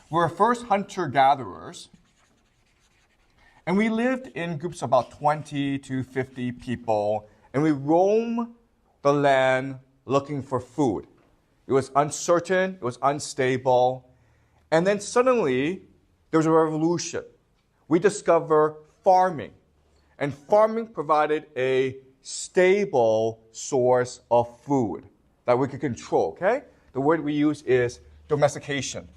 We were first hunter-gatherers, and we lived in groups of about 20 to 50 people, and we roamed the land looking for food. It was uncertain, it was unstable, and then suddenly there was a revolution. We discovered farming, and farming provided a stable source of food that we could control, okay? The word we use is domestication.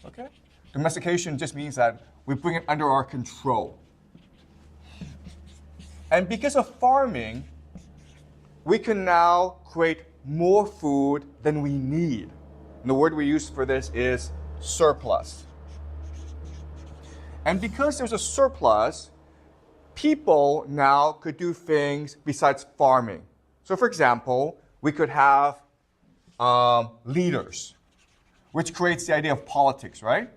Okay? Domestication just means that we bring it under our control. And because of farming, we can now create more food than we need. And the word we use for this is surplus. And because there's a surplus, people now could do things besides farming. So for example, we could have leaders, which creates the idea of politics, right?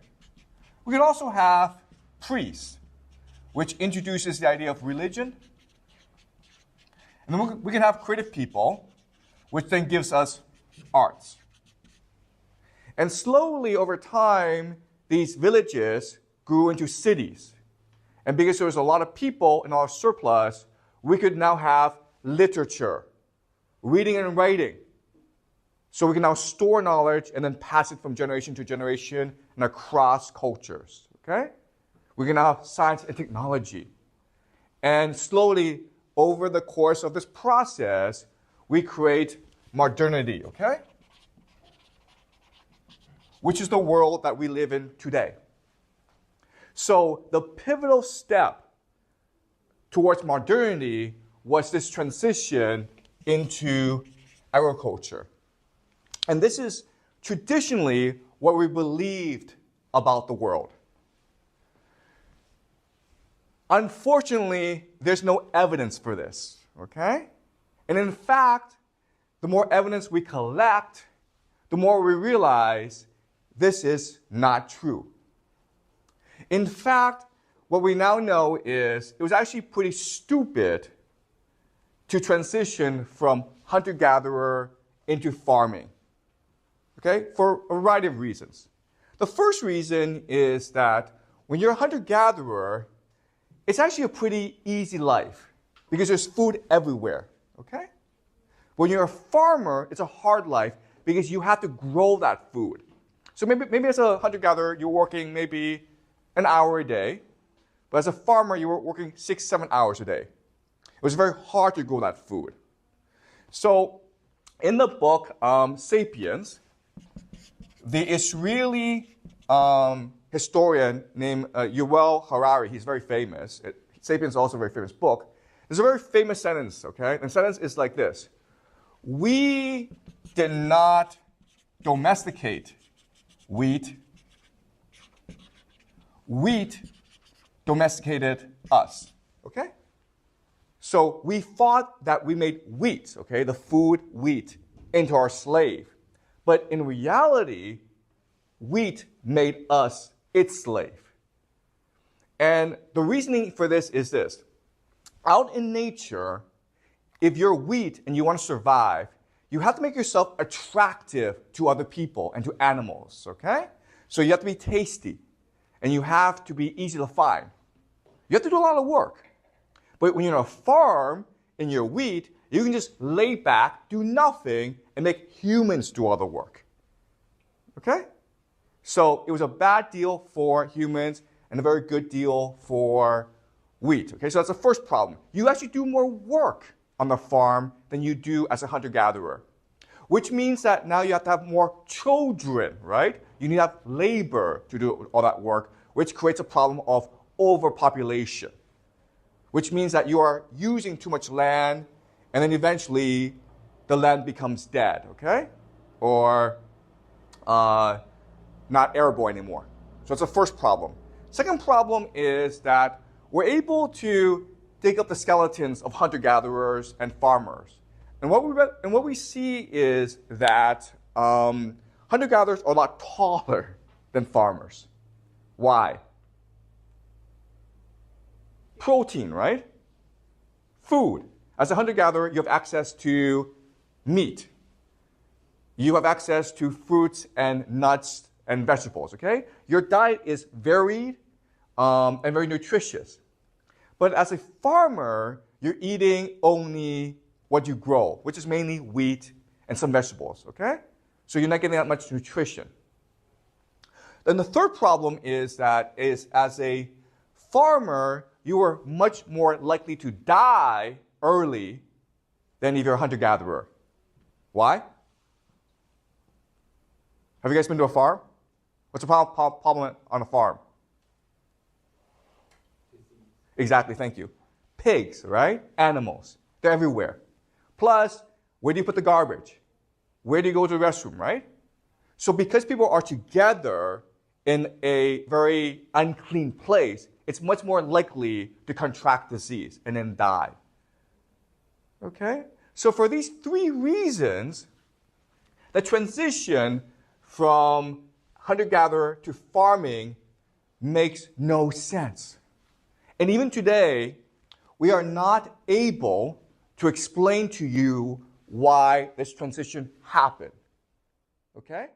We could also have priests, which introduces the idea of religion. And then we can have creative people, which then gives us arts. And slowly over time, these villages grew into cities. And because there was a lot of people and a lot of surplus, we could now have literature, reading and writing. So we can now store knowledge and then pass it from generation to generation and across cultures, okay? We can now have science and technology. And slowly, over the course of this process, we create modernity, okay? Which is the world that we live in today. So the pivotal step towards modernity was this transition into agriculture. And this is traditionally what we believed about the world. Unfortunately, there's no evidence for this, okay? And in fact, the more evidence we collect, the more we realize this is not true. In fact, what we now know is it was actually pretty stupid to transition from hunter-gatherer into farming, okay, for a variety of reasons. The first reason is that when you're a hunter-gatherer, it's actually a pretty easy life because there's food everywhere, okay? When you're a farmer, it's a hard life because you have to grow that food. So maybe as a hunter-gatherer, you're working maybe an hour a day, but as a farmer, you were working 6-7 hours a day. It was very hard to grow that food. So in the book *Sapiens*, the Israeli historian named Yuval Harari, he's very famous. *Sapiens* is also a very famous book. There's a very famous sentence, okay? And the sentence is like this: we did not domesticate wheat. Wheat domesticated us, okay? So we thought that we made wheat, okay, the food wheat, into our slave. But in reality, wheat made us its slave. And the reasoning for this is this. Out in nature, if you're wheat and you want to survive, you have to make yourself attractive to other people and to animals, okay? So you have to be tasty, and you have to be easy to find. You have to do a lot of work. But when you're on a farm and you're wheat, you can just lay back, do nothing, and make humans do all the work. Okay? So it was a bad deal for humans and a very good deal for wheat. Okay, so that's the first problem. You actually do more work on the farm than you do as a hunter-gatherer, which means that now you have to have more children, right? You need to have labor to do all that work, which creates a problem of overpopulation, which means that you are using too much land, and then eventually the land becomes dead, okay? Or not arable anymore. So that's the first problem. Second problem is that we're able to dig up the skeletons of hunter-gatherers and farmers. And what we see is that hunter-gatherers are a lot taller than farmers. Why? Protein, right? Food. As a hunter-gatherer, you have access to meat. You have access to fruits and nuts and vegetables, okay? Your diet is varied and very nutritious. But as a farmer, you're eating only what you grow, which is mainly wheat and some vegetables, okay? So you're not getting that much nutrition. Then the third problem is that as a farmer, you are much more likely to die early than if you're a hunter-gatherer. Why? Have you guys been to a farm? What's the problem on a farm? Exactly, thank you. Pigs, right? Animals. They're everywhere. Plus, where do you put the garbage? Where do you go to the restroom, right? So because people are together in a very unclean place, it's much more likely to contract disease and then die. Okay? So for these three reasons, the transition from hunter-gatherer to farming makes no sense. And even today, we are not able to explain to you why this transition happened. Okay?